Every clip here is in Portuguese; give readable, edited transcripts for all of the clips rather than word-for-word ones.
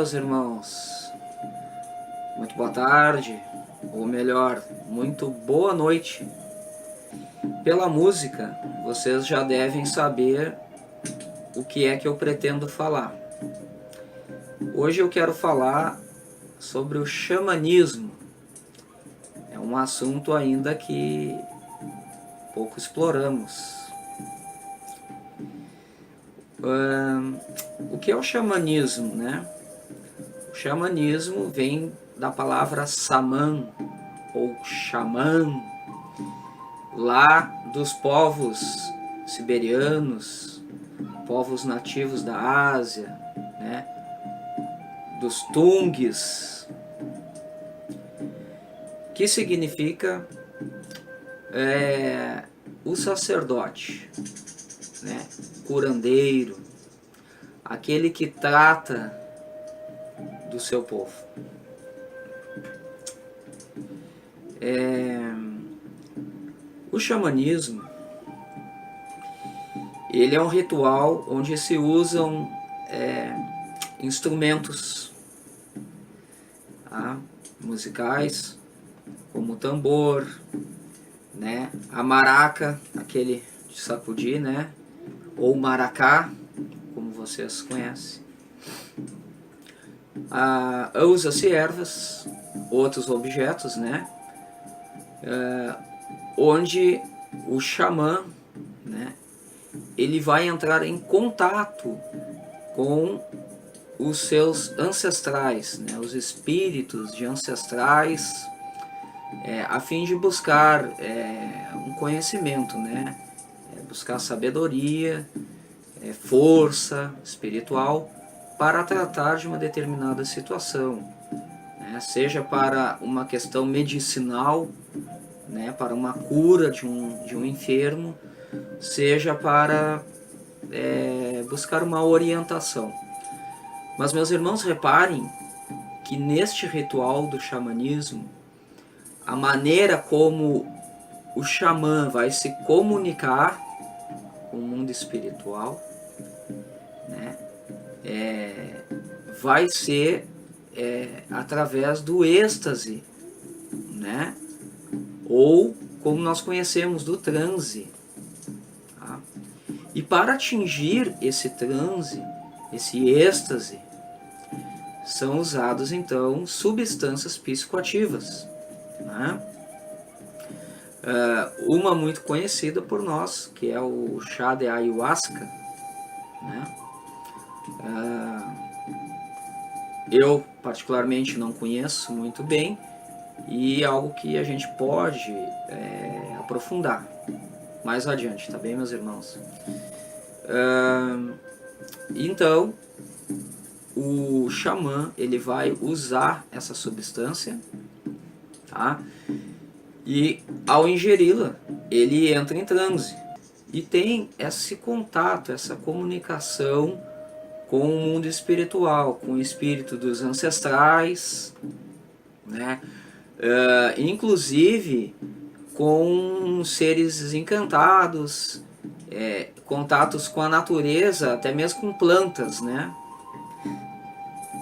meus irmãos? Muito boa tarde, ou melhor, muito boa noite. Pela música, vocês já devem saber o que é que eu pretendo falar. Hoje eu quero falar sobre o xamanismo. É um assunto ainda que pouco exploramos. O que é o xamanismo, né? O xamanismo vem da palavra saman ou xamã, lá dos povos siberianos, povos nativos da Ásia, né? Dos Tungues, que significa o sacerdote, né? Curandeiro, aquele que trata do seu povo. O xamanismo, ele é um ritual onde se usam instrumentos musicais, como o tambor, né? A maraca, aquele de sacudir, né? Ou maracá, como vocês conhecem. Usa-se ervas, outros objetos, né? Onde o xamã, né, ele vai entrar em contato com os seus ancestrais, né, os espíritos de ancestrais, a fim de buscar um conhecimento, né, buscar sabedoria, força espiritual para tratar de uma determinada situação, né, seja para uma questão medicinal, né, para uma cura de um enfermo, seja para buscar uma orientação. Mas, meus irmãos, reparem que neste ritual do xamanismo, a maneira como o xamã vai se comunicar com o mundo espiritual, né, vai ser através do êxtase, né, ou como nós conhecemos, do transe. Tá? E para atingir esse transe, esse êxtase, são usados então substâncias psicoativas, né? Uma muito conhecida por nós, que é o chá de ayahuasca, né? Eu particularmente não conheço muito bem, e é algo que a gente pode aprofundar mais adiante, tá bem, meus irmãos? Então, o xamã, ele vai usar essa substância, tá? E ao ingeri-la, ele entra em transe e tem esse contato, essa comunicação com o mundo espiritual, com o espírito dos ancestrais, né? Inclusive com seres encantados, contatos com a natureza, até mesmo com plantas, né?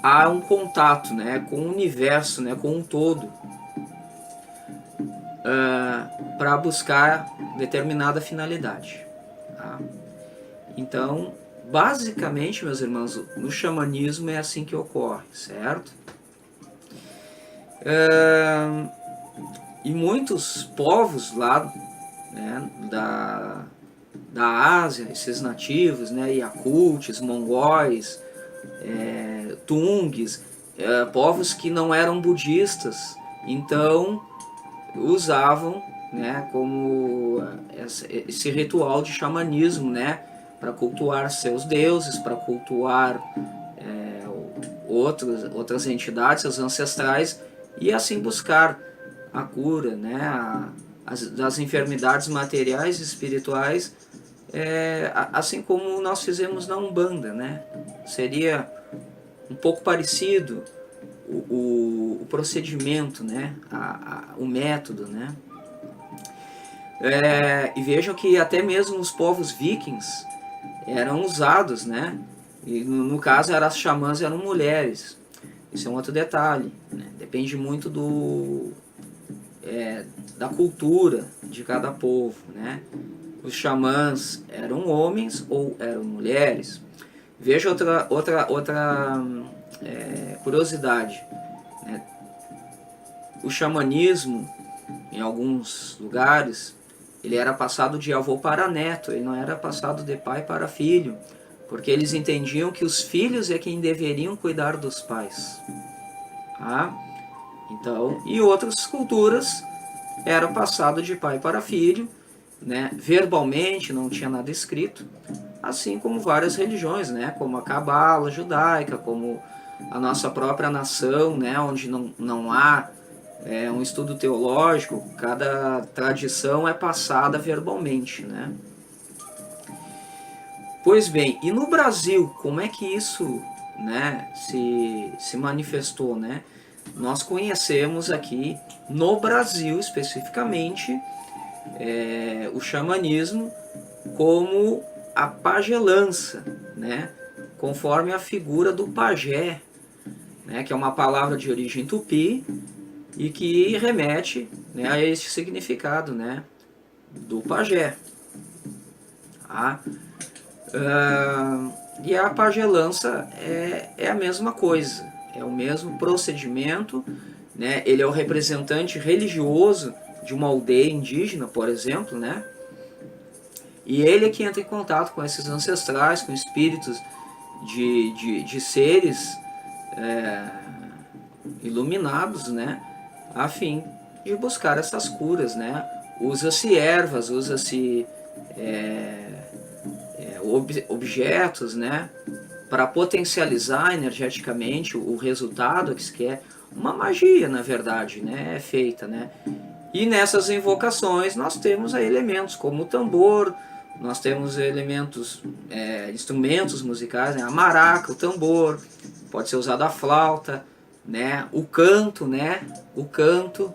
Há um contato, né, com o universo, né, com um todo, para buscar determinada finalidade. Tá? Então, basicamente, meus irmãos, no xamanismo é assim que ocorre, certo? E muitos povos lá, né, da Ásia, esses nativos, né, Yakutis, mongóis, Tungues, povos que não eram budistas, então usavam, né, como esse ritual de xamanismo, né, para cultuar seus deuses, para cultuar outras entidades, seus ancestrais, e assim buscar a cura, né, das enfermidades materiais e espirituais, assim como nós fizemos na Umbanda, né? Seria um pouco parecido o procedimento, né? O método, né? E vejam que até mesmo os povos vikings eram usados, né? E no caso, as xamãs eram mulheres. Isso é um outro detalhe, né? Depende muito da cultura de cada povo, né? Os xamãs eram homens ou eram mulheres. Veja outra curiosidade, né? O xamanismo, em alguns lugares, ele era passado de avô para neto, ele não era passado de pai para filho, porque eles entendiam que os filhos é quem deveriam cuidar dos pais. Tá? Então, e outras culturas era passado de pai para filho, né? Verbalmente, não tinha nada escrito, assim como várias religiões, né? Como a cabala judaica, como a nossa própria nação, né? Onde não há um estudo teológico, cada tradição é passada verbalmente, né? Pois bem, e no Brasil, como é que isso, né, se manifestou, né? Nós conhecemos aqui, no Brasil especificamente, o xamanismo como a pagelança, né? Conforme a figura do pajé, né? Que é uma palavra de origem tupi e que remete, né, a esse significado, né? Do pajé. Tá? E a pagelança é a mesma coisa, é o mesmo procedimento, né? Ele é o representante religioso de uma aldeia indígena, por exemplo, né? E ele é que entra em contato com esses ancestrais, com espíritos de seres iluminados, né? A fim de buscar essas curas, né? Usa-se ervas, usa-se objetos, né? Para potencializar energeticamente o resultado que se quer. Uma magia, na verdade, né? É feita, né? E nessas invocações nós temos elementos como o tambor, nós temos elementos, instrumentos musicais, né? A maraca, o tambor, pode ser usado a flauta, né? O canto, né? O canto.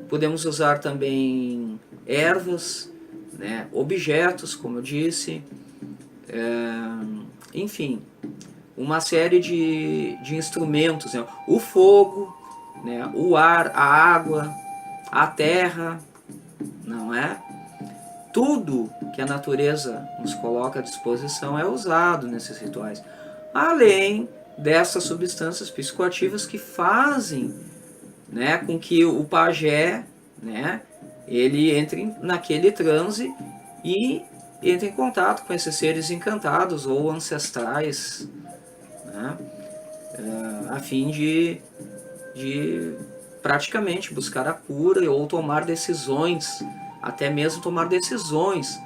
Podemos usar também ervas, né? Objetos, como eu disse, enfim, uma série de instrumentos, né? O fogo, né? O ar, a água, a terra, não é? Tudo que a natureza nos coloca à disposição é usado nesses rituais, além dessas substâncias psicoativas que fazem, né, com que o pajé, né, ele entre naquele transe e entre em contato com esses seres encantados ou ancestrais, né, a fim de praticamente buscar a cura ou tomar decisões, até mesmo tomar decisões,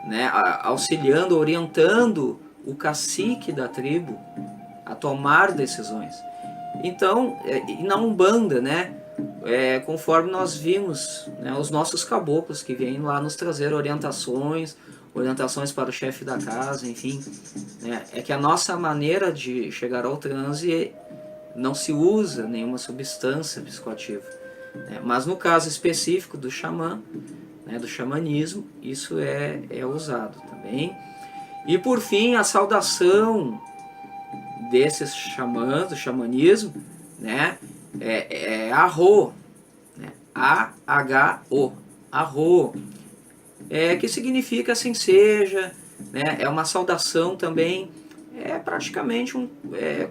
né, auxiliando, orientando o cacique da tribo a tomar decisões. Então, na Umbanda, né, conforme nós vimos, né, os nossos caboclos que vêm lá nos trazer orientações para o chefe da casa, enfim, né, é que a nossa maneira de chegar ao transe não se usa nenhuma substância psicoativa, né, mas no caso específico do xamã, né, do xamanismo, isso é usado também. E por fim, a saudação desses xamãs, do xamanismo, né, Arro, né, A-H-O, Arro, que significa assim seja, né, é uma saudação também, praticamente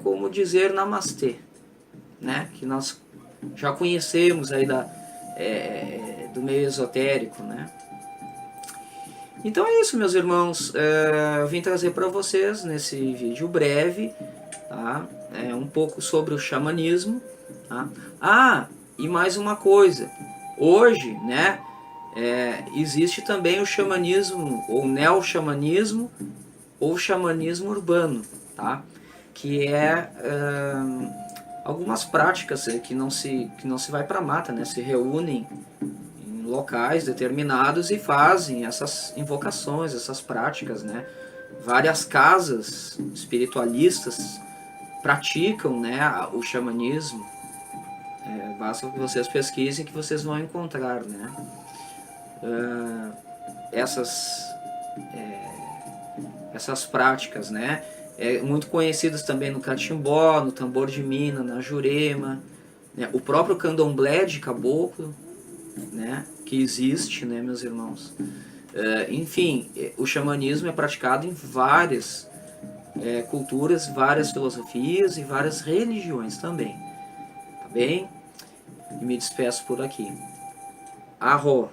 como dizer namastê, né, que nós já conhecemos aí do meio esotérico, né. Então é isso, meus irmãos, eu vim trazer para vocês nesse vídeo breve, tá? Um pouco sobre o xamanismo, tá? E mais uma coisa, hoje, né, existe também o xamanismo, ou neo-xamanismo, ou xamanismo urbano, tá? Que algumas práticas que não se vai para a mata, né? Se reúnem em locais determinados e fazem essas invocações, essas práticas, né? Várias casas espiritualistas praticam, né, o xamanismo. Basta que vocês pesquisem que vocês vão encontrar, né, essas práticas, né. muito conhecidos também no catimbó, no tambor de mina, na jurema, né? O próprio candomblé de caboclo, né? Que existe, né, meus irmãos. Enfim, o xamanismo é praticado em várias culturas, várias filosofias e várias religiões também, tá bem? E me despeço por aqui. Arro!